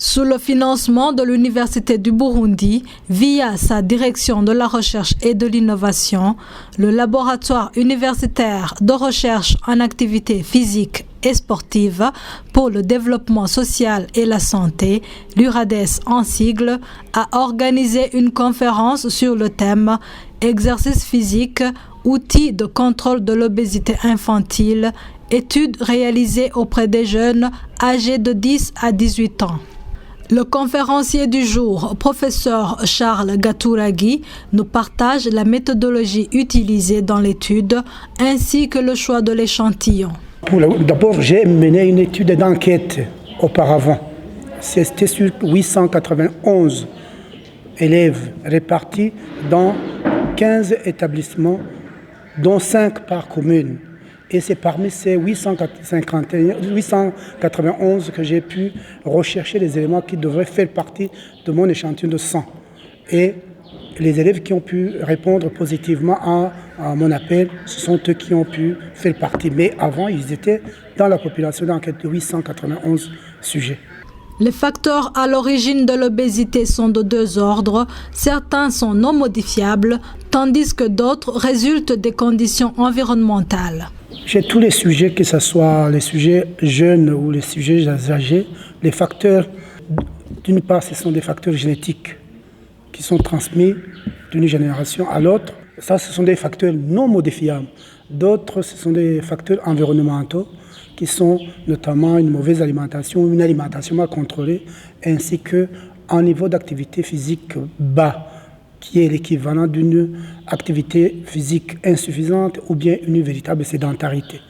Sous le financement de l'Université du Burundi, via sa direction de la recherche et de l'innovation, le laboratoire universitaire de recherche en activité physique et sportive pour le développement social et la santé, l'URADES en sigle, a organisé une conférence sur le thème « Exercice physique, outils de contrôle de l'obésité infantile, études réalisées auprès des jeunes âgés de 10 à 18 ans ». Le conférencier du jour, professeur Charles Gatouragui, nous partage la méthodologie utilisée dans l'étude ainsi que le choix de l'échantillon. D'abord, j'ai mené une étude d'enquête auparavant. C'était sur 891 élèves répartis dans 15 établissements, dont 5 par commune. Et c'est parmi ces 891 que j'ai pu rechercher les éléments qui devraient faire partie de mon échantillon de sang. Et les élèves qui ont pu répondre positivement à mon appel, ce sont eux qui ont pu faire partie. Mais avant, ils étaient dans la population d'enquête de 891 sujets. Les facteurs à l'origine de l'obésité sont de deux ordres. Certains sont non modifiables, tandis que d'autres résultent des conditions environnementales. Chez tous les sujets, que ce soit les sujets jeunes ou les sujets âgés, les facteurs, d'une part, ce sont des facteurs génétiques qui sont transmis d'une génération à l'autre. Ça, ce sont des facteurs non modifiables. D'autres, ce sont des facteurs environnementaux qui sont notamment une mauvaise alimentation, une alimentation mal contrôlée, ainsi qu'un niveau d'activité physique bas, qui est l'équivalent d'une activité physique insuffisante ou bien une véritable sédentarité.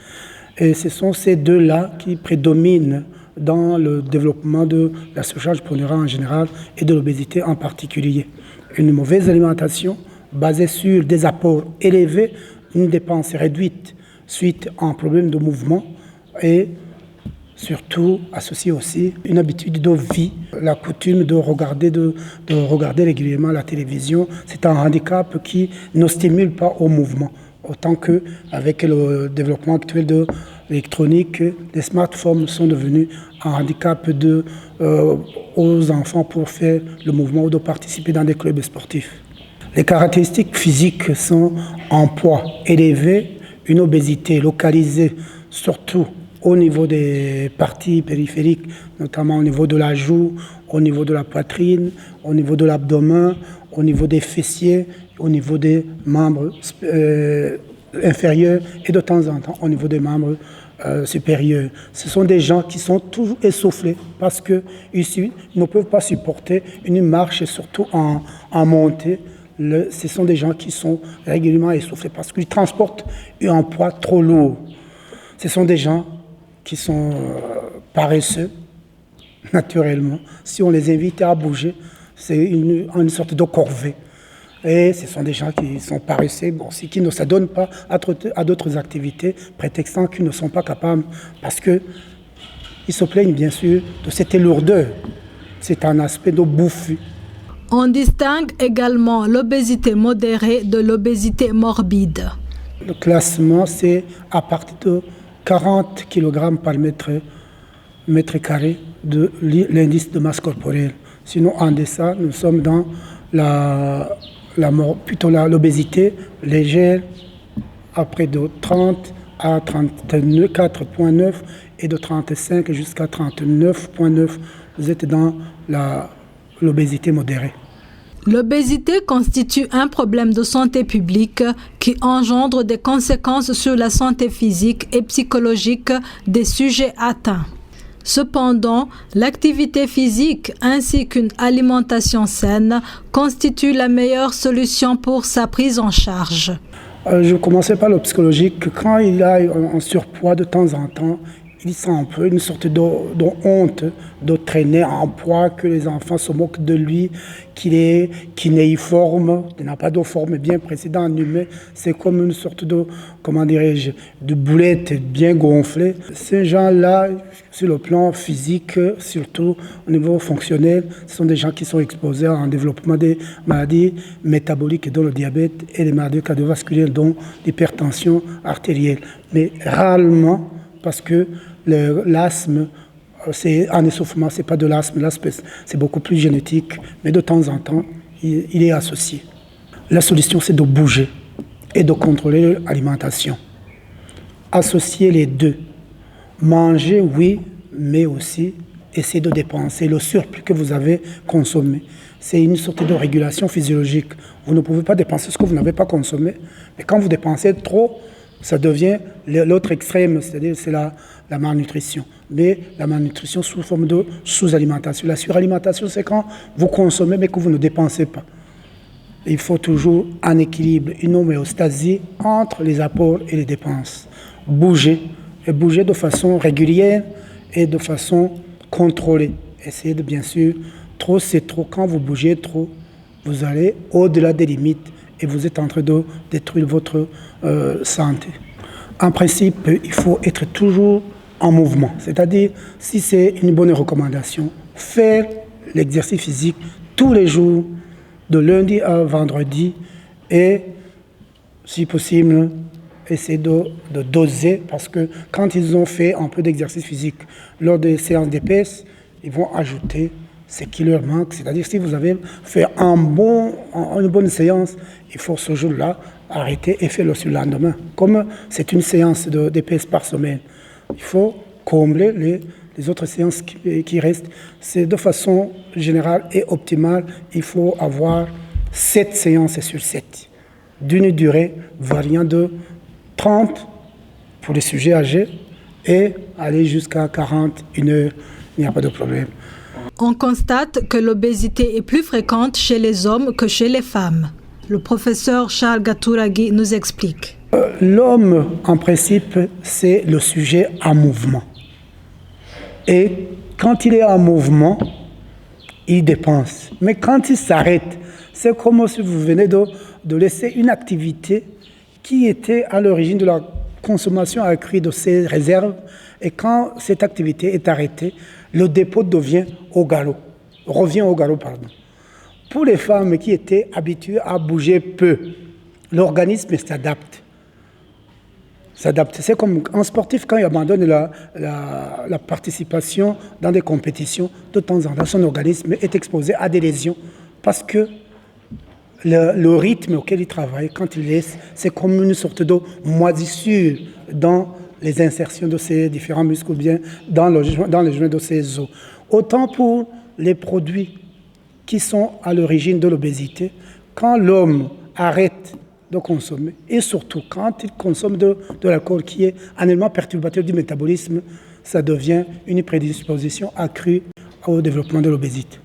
Et ce sont ces deux-là qui prédominent dans le développement de la surcharge pondérale en général et de l'obésité en particulier. Une mauvaise alimentation basée sur des apports élevés, une dépense réduite suite à un problème de mouvement et surtout associé aussi une habitude de vie, la coutume de regarder régulièrement la télévision. C'est un handicap qui ne stimule pas au mouvement. Autant qu'avec le développement actuel de l'électronique, les smartphones sont devenus un handicap aux enfants pour faire le mouvement ou de participer dans des clubs sportifs. Les caractéristiques physiques sont un poids élevé, une obésité localisée surtout au niveau des parties périphériques, notamment au niveau de la joue, au niveau de la poitrine, au niveau de l'abdomen, au niveau des fessiers, au niveau des membres inférieurs et de temps en temps au niveau des membres supérieurs. Ce sont des gens qui sont toujours essoufflés parce qu'ils ne peuvent pas supporter une marche, surtout en montée. Ce sont des gens qui sont régulièrement essoufflés parce qu'ils transportent un poids trop lourd. Ce sont des gens qui sont paresseux, naturellement. Si on les invite à bouger, c'est une sorte de corvée. Et ce sont des gens qui sont paresseux, qui ne s'adonnent pas à d'autres activités, prétextant qu'ils ne sont pas capables, parce qu'ils se plaignent bien sûr de cette lourdeur. C'est un aspect de bouffe. On distingue également l'obésité modérée de l'obésité morbide. Le classement, c'est à partir de 40 kg par mètre carré de l'indice de masse corporelle. Sinon, en deçà, nous sommes dans l'obésité légère, après de 30 à 34,9 et de 35 jusqu'à 39,9. Vous êtes dans l'obésité modérée. L'obésité constitue un problème de santé publique qui engendre des conséquences sur la santé physique et psychologique des sujets atteints. Cependant, l'activité physique ainsi qu'une alimentation saine constituent la meilleure solution pour sa prise en charge. Je commençais par le psychologique. Quand il a un surpoids de temps en temps, il sent un peu une sorte de honte de traîner en poids, que les enfants se moquent de lui, qu'il est kinéiforme, il n'a pas de forme bien précise en humain. C'est comme une sorte de boulette bien gonflée. Ces gens-là, sur le plan physique, surtout au niveau fonctionnel, ce sont des gens qui sont exposés à un développement des maladies métaboliques, dont le diabète, et les maladies cardiovasculaires, dont l'hypertension artérielle. Mais rarement, parce que l'asthme c'est un essoufflement, ce n'est pas de l'asthme. L'asthme, c'est beaucoup plus génétique, mais de temps en temps, il est associé. La solution, c'est de bouger et de contrôler l'alimentation. Associer les deux. Manger, oui, mais aussi essayer de dépenser le surplus que vous avez consommé. C'est une sorte de régulation physiologique. Vous ne pouvez pas dépenser ce que vous n'avez pas consommé, mais quand vous dépensez trop, ça devient l'autre extrême, c'est-à-dire c'est la malnutrition. Mais la malnutrition sous forme de sous-alimentation. La suralimentation, c'est quand vous consommez mais que vous ne dépensez pas. Il faut toujours un équilibre, une homéostasie entre les apports et les dépenses. Bouger, et bouger de façon régulière et de façon contrôlée. Essayez de, bien sûr, trop c'est trop. Quand vous bougez trop, vous allez au-delà des limites et vous êtes en train de détruire votre santé. En principe, il faut être toujours en mouvement. C'est-à-dire, si c'est une bonne recommandation, faire l'exercice physique tous les jours, de lundi à vendredi, et, si possible, essayer de doser, parce que quand ils ont fait un peu d'exercice physique lors des séances d'épaisse, ils vont ajouter ce qui leur manque. C'est-à-dire, si vous avez fait une bonne séance, il faut ce jour-là arrêter et faire le surlendemain. Comme c'est une séance d'épaisse par semaine, il faut combler les autres séances qui restent. C'est de façon générale et optimale, il faut avoir 7 séances sur 7, d'une durée variant de 30 pour les sujets âgés et aller jusqu'à 40, 1 heure, il n'y a pas de problème. On constate que l'obésité est plus fréquente chez les hommes que chez les femmes. Le professeur Charles Gatouragui nous explique. L'homme, en principe, c'est le sujet en mouvement. Et quand il est en mouvement, il dépense. Mais quand il s'arrête, c'est comme si vous venez de laisser une activité qui était à l'origine de la consommation accrue de ses réserves. Et quand cette activité est arrêtée, le dépôt revient au galop. Pour les femmes qui étaient habituées à bouger peu, l'organisme s'adapte. C'est comme un sportif quand il abandonne la participation dans des compétitions, de temps en temps, son organisme est exposé à des lésions parce que le rythme auquel il travaille, quand il laisse, c'est comme une sorte de moisissure dans les insertions de ces différents muscles, ou bien dans les joints de ces os. Autant pour les produits qui sont à l'origine de l'obésité, quand l'homme arrête de consommer, et surtout quand il consomme de l'alcool qui est un élément perturbateur du métabolisme, ça devient une prédisposition accrue au développement de l'obésité.